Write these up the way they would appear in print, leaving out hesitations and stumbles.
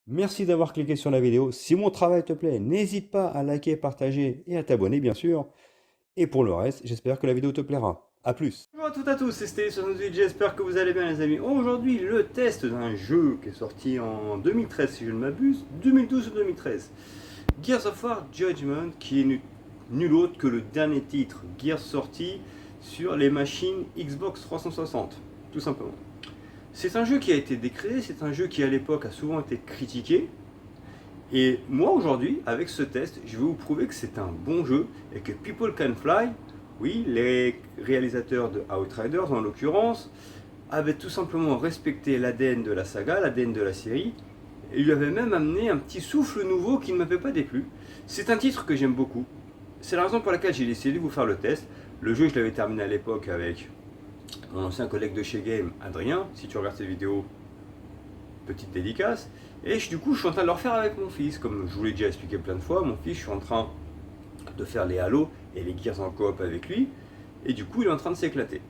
Merci d'avoir cliqué sur la vidéo. Si mon travail te plaît, n'hésite pas à liker, partager et à t'abonner bien sûr. Et pour le reste, j'espère que la vidéo te plaira. A plus. Bonjour à toutes et à tous, c'est Steve68, j'espère que vous allez bien les amis. Aujourd'hui, le test d'un jeu qui est sorti en 2013 si je ne m'abuse, 2012 ou 2013. Gears of War Judgment, qui est nul autre que le dernier titre Gears sorti sur les machines Xbox 360, tout simplement. C'est un jeu qui a été décrié, c'est un jeu qui à l'époque a souvent été critiqué. Et moi aujourd'hui, avec ce test, je vais vous prouver que c'est un bon jeu et que People Can Fly, oui, les réalisateurs de Outriders en l'occurrence, avaient tout simplement respecté l'ADN de la saga, l'ADN de la série, et lui avaient même amené un petit souffle nouveau qui ne m'avait pas déplu. C'est un titre que j'aime beaucoup. C'est la raison pour laquelle j'ai décidé de vous faire le test. Le jeu, je l'avais terminé à l'époque avec mon ancien collègue de chez Game, Adrien. Si tu regardes ces vidéos, petite dédicace. Et du coup, je suis en train de le refaire avec mon fils. Comme je vous l'ai déjà expliqué plein de fois, mon fils, je suis en train de faire les Halo et les Gears en coop avec lui. Et du coup, il est en train de s'éclater.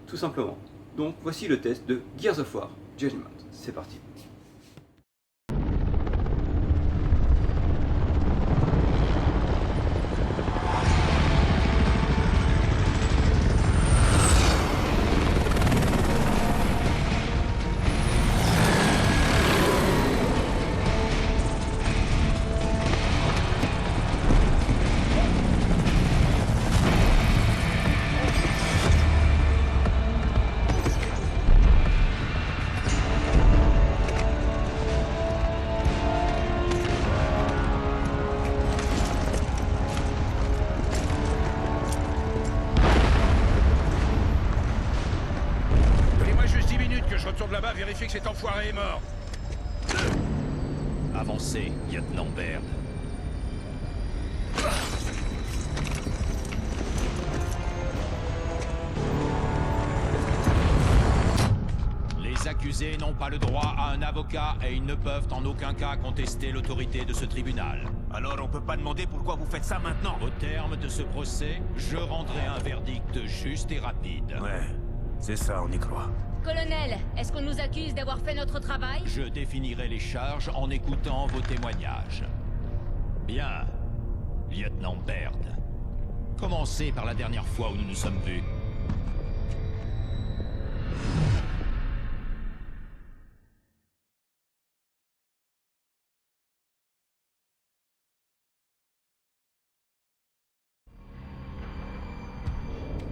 Tout simplement. Donc, voici le test de Gears of War Judgment. C'est parti. Donnez-moi juste 10 minutes que je retourne là-bas, vérifier que cet enfoiré est mort. Avancez, lieutenant Baird. Les accusés n'ont pas le droit à un avocat et ils ne peuvent en aucun cas contester l'autorité de ce tribunal. Alors on peut pas demander pourquoi vous faites ça maintenant? Au terme de ce procès, je rendrai un verdict juste et rapide. Ouais, c'est ça, on y croit. Colonel, est-ce qu'on nous accuse d'avoir fait notre travail? Je définirai les charges en écoutant vos témoignages. Bien, lieutenant Baird. Commencez par la dernière fois où nous nous sommes vus.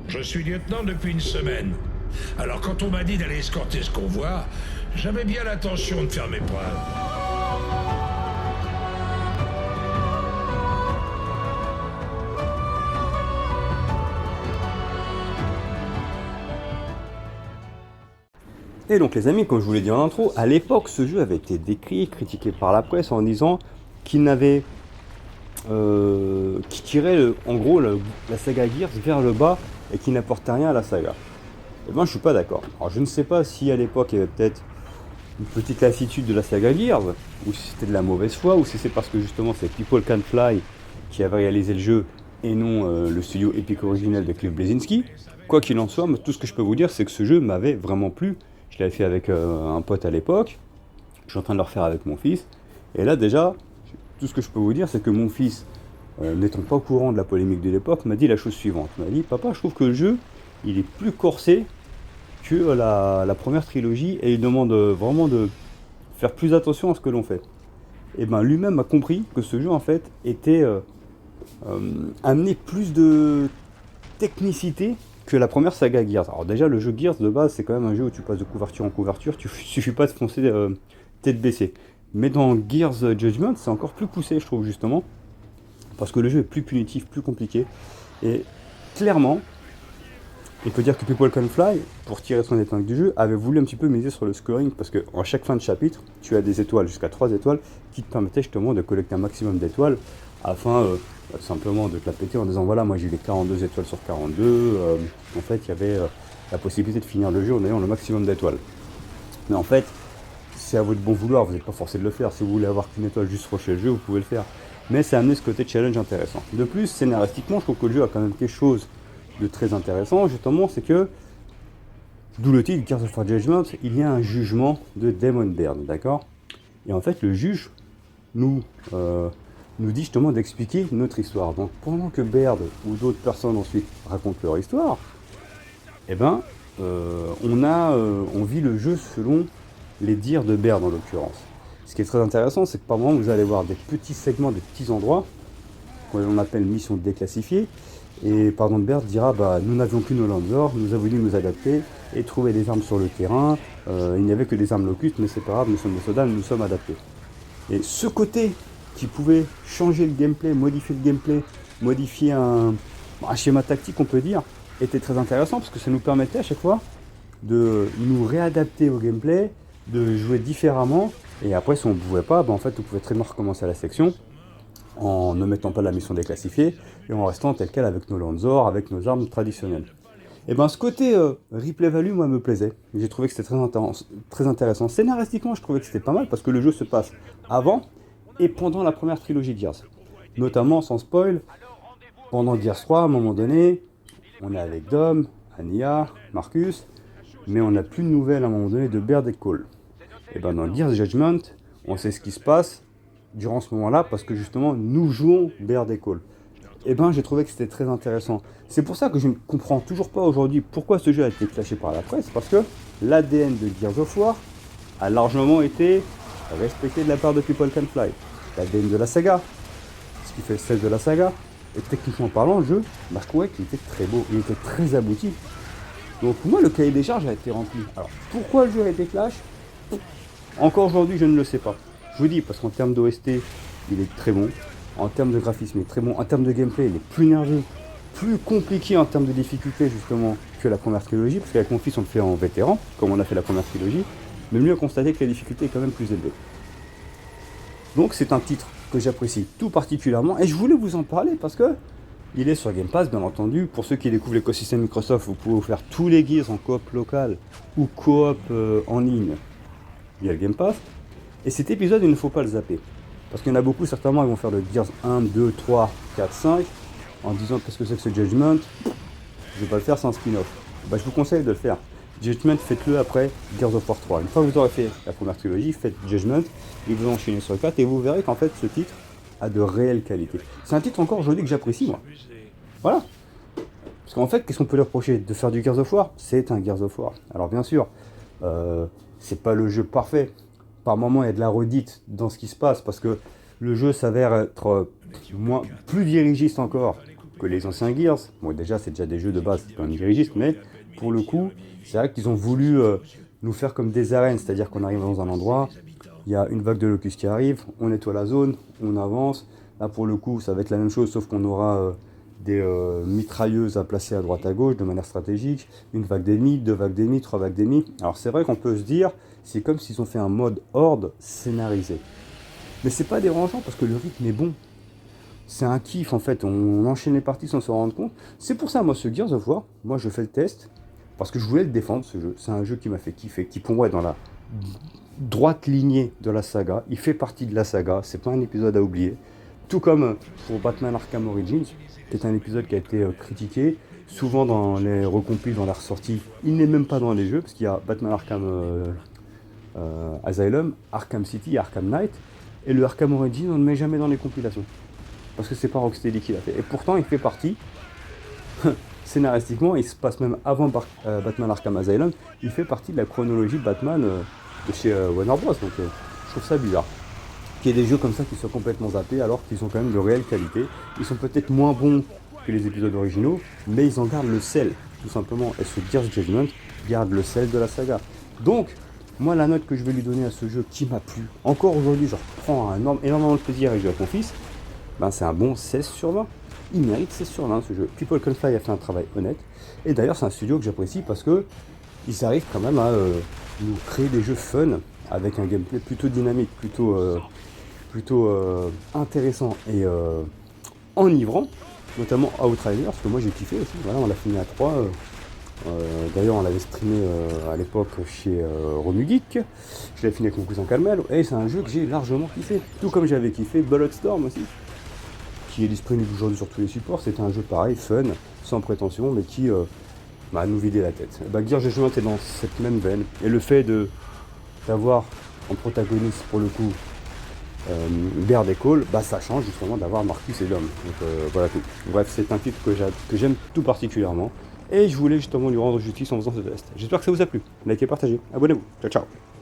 Je suis lieutenant depuis une semaine. Alors quand on m'a dit d'aller escorter ce convoi, j'avais bien l'intention de faire mes preuves. Et donc les amis, comme je vous l'ai dit en intro, à l'époque ce jeu avait été décrit, critiqué par la presse en disant qu'il n'avait... qui tirait en gros la saga Gears vers le bas et qui n'apportait rien à la saga. Et ben je suis pas d'accord. Alors je ne sais pas si à l'époque il y avait peut-être une petite lassitude de la saga Gears, ou si c'était de la mauvaise foi, ou si c'est parce que justement c'est People Can Fly qui avait réalisé le jeu et non le studio Epic originel de Cliff Bleszinski. Quoi qu'il en soit, tout ce que je peux vous dire c'est que ce jeu m'avait vraiment plu. Je l'avais fait avec un pote à l'époque, je suis en train de le refaire avec mon fils, et là déjà, tout ce que je peux vous dire c'est que mon fils, n'étant pas au courant de la polémique de l'époque, m'a dit la chose suivante. Il m'a dit, papa, je trouve que le jeu, il est plus corsé que la première trilogie, et il demande vraiment de faire plus attention à ce que l'on fait. Et ben lui-même a compris que ce jeu en fait était amené plus de technicité que la première saga Gears. Alors déjà le jeu Gears de base c'est quand même un jeu où tu passes de couverture en couverture, il suffit pas de foncer tête baissée. Mais dans Gears Judgment c'est encore plus poussé je trouve justement, parce que le jeu est plus punitif, plus compliqué, et clairement il peut dire que People Can Fly, pour tirer son épingle du jeu, avait voulu un petit peu miser sur le scoring, parce qu'en chaque fin de chapitre, tu as des étoiles, jusqu'à 3 étoiles, qui te permettaient justement de collecter un maximum d'étoiles, afin simplement de te la péter en disant voilà, moi j'ai eu les 42 étoiles sur 42, en fait il y avait la possibilité de finir le jeu en ayant le maximum d'étoiles. Mais en fait, c'est à votre bon vouloir, vous n'êtes pas forcé de le faire, si vous voulez avoir qu'une étoile juste rusher le jeu, vous pouvez le faire. Mais ça a amené ce côté challenge intéressant. De plus, scénaristiquement, je trouve que le jeu a quand même quelque chose de très intéressant, justement, c'est que, d'où le titre Gears of War Judgment, il y a un jugement de Damon Baird, d'accord? Et en fait, le juge nous dit justement d'expliquer notre histoire. Donc pendant que Baird ou d'autres personnes ensuite racontent leur histoire, eh ben, on vit le jeu selon les dires de Baird en l'occurrence. Ce qui est très intéressant, c'est que par moment vous allez voir des petits segments, des petits endroits qu'on appelle missions déclassifiées. Et pardon, Baird dira nous n'avions plus nos Lanzor, nous avons dû nous adapter et trouver des armes sur le terrain. Il n'y avait que des armes locustes, mais c'est pas grave, nous sommes des soldats, nous nous sommes adaptés. Et ce côté qui pouvait changer le gameplay, modifier un schéma tactique, on peut dire, était très intéressant parce que ça nous permettait à chaque fois de nous réadapter au gameplay, de jouer différemment. Et après, si on ne pouvait pas, en fait, on pouvait très bien recommencer la section en ne mettant pas la mission déclassifiée et en restant tel quel avec nos Lanzor, avec nos armes traditionnelles. Et ce côté replay value, moi, me plaisait. J'ai trouvé que c'était très intéressant. Scénaristiquement, je trouvais que c'était pas mal parce que le jeu se passe avant et pendant la première trilogie Gears. Notamment, sans spoil, pendant Gears 3, à un moment donné, on est avec Dom, Anya, Marcus, mais on n'a plus de nouvelles à un moment donné de Baird et Cole. Et dans Gears Judgment, on sait ce qui se passe durant ce moment-là parce que justement, nous jouons Baird et Cole. J'ai trouvé que c'était très intéressant. C'est pour ça que je ne comprends toujours pas aujourd'hui pourquoi ce jeu a été clashé par la presse, parce que l'ADN de Gears of War a largement été respecté de la part de People Can Fly. L'ADN de la saga, ce qui fait celle de la saga, et techniquement parlant, le jeu, je trouvais qu'il était très beau, il était très abouti. Donc moi, le cahier des charges a été rempli. Alors, pourquoi le jeu a été clash? Encore aujourd'hui, je ne le sais pas. Je vous dis, parce qu'en termes d'OST, il est très bon. En termes de graphisme, il est très bon. En termes de gameplay, il est plus nerveux, plus compliqué en termes de difficulté, justement, que la première trilogie. Parce qu'avec mon fils, on le fait en vétéran, comme on a fait la première trilogie. Mais mieux constater que la difficulté est quand même plus élevée. Donc, c'est un titre que j'apprécie tout particulièrement. Et je voulais vous en parler parce que il est sur Game Pass, bien entendu. Pour ceux qui découvrent l'écosystème Microsoft, vous pouvez vous faire tous les Gears en coop local ou coop en ligne via le Game Pass. Et cet épisode, il ne faut pas le zapper. Parce qu'il y en a beaucoup, certainement, ils vont faire le Gears 1, 2, 3, 4, 5, en disant qu'est-ce que c'est que ce Judgment. Je vais pas le faire sans spin-off. Je vous conseille de le faire. Judgment, faites-le après Gears of War 3. Une fois que vous aurez fait la première trilogie, faites Judgment, et vous enchaînez sur le 4, et vous verrez qu'en fait, ce titre a de réelles qualités. C'est un titre encore aujourd'hui que j'apprécie, moi. Voilà. Parce qu'en fait, qu'est-ce qu'on peut leur reprocher? De faire du Gears of War? C'est un Gears of War. Alors bien sûr, c'est pas le jeu parfait. Par moments, il y a de la redite dans ce qui se passe, parce que le jeu s'avère être plus dirigiste encore que les anciens Gears. Bon, déjà, c'est déjà des jeux de base, c'est pas un dirigiste, mais pour le coup, c'est vrai qu'ils ont voulu nous faire comme des arènes, c'est-à-dire qu'on arrive dans un endroit, il y a une vague de locust qui arrive, on nettoie la zone, on avance. Là, pour le coup, ça va être la même chose, sauf qu'on aura des mitrailleuses à placer à droite à gauche de manière stratégique, une vague d'ennemis, 2 vagues d'ennemis, 3 vagues d'ennemis. Alors c'est vrai qu'on peut se dire, c'est comme s'ils ont fait un mode horde scénarisé. Mais c'est pas dérangeant parce que le rythme est bon. C'est un kiff en fait, on enchaîne les parties sans se rendre compte. C'est pour ça, moi, ce Gears of War, moi je fais le test parce que je voulais le défendre, ce jeu. C'est un jeu qui m'a fait kiffer, qui pour moi est dans la droite lignée de la saga. Il fait partie de la saga, c'est pas un épisode à oublier. Tout comme pour Batman Arkham Origins, qui est un épisode qui a été critiqué, souvent dans les recompiles, dans la ressortie. Il n'est même pas dans les jeux, parce qu'il y a Batman Arkham Asylum, Arkham City, Arkham Knight, et le Arkham Origins, on ne le met jamais dans les compilations. Parce que c'est pas Rocksteady qui l'a fait. Et pourtant, il fait partie, scénaristiquement, il se passe même avant Batman Arkham Asylum, il fait partie de la chronologie de Batman de chez Warner Bros. Donc je trouve ça bizarre. Qu'il y ait des jeux comme ça qui soient complètement zappés alors qu'ils ont quand même de réelles qualités. Ils sont peut-être moins bons que les épisodes originaux, mais ils en gardent le sel, tout simplement. Et ce Gears Judgment garde le sel de la saga. Donc, moi, la note que je vais lui donner à ce jeu qui m'a plu, encore aujourd'hui, je reprends énormément de plaisir et je joue avec mon fils, c'est un bon 16 sur 20. Il mérite 16 sur 20 ce jeu. People Can Fly a fait un travail honnête. Et d'ailleurs, c'est un studio que j'apprécie parce que ils arrivent quand même à nous créer des jeux fun avec un gameplay plutôt dynamique, plutôt intéressant et enivrant, notamment Outriders, parce que moi j'ai kiffé aussi. Voilà, on l'a fini à 3. D'ailleurs, on l'avait streamé à l'époque chez Romugeek. Je l'ai fini avec mon cousin Calmel. Et c'est un jeu que j'ai largement kiffé. Tout comme j'avais kiffé Bulletstorm aussi, qui est disponible aujourd'hui sur tous les supports. C'était un jeu pareil, fun, sans prétention, mais qui m'a nous vidé la tête. Gears Judgment est dans cette même veine. Et le fait d'avoir en protagoniste pour le coup Baird et Cole, bah ça change justement d'avoir Marcus et l'homme. Donc voilà tout. Bref, c'est un titre que j'aime tout particulièrement. Et je voulais justement lui rendre justice en faisant ce test. J'espère que ça vous a plu. Likez, partagez, abonnez-vous. Ciao ciao.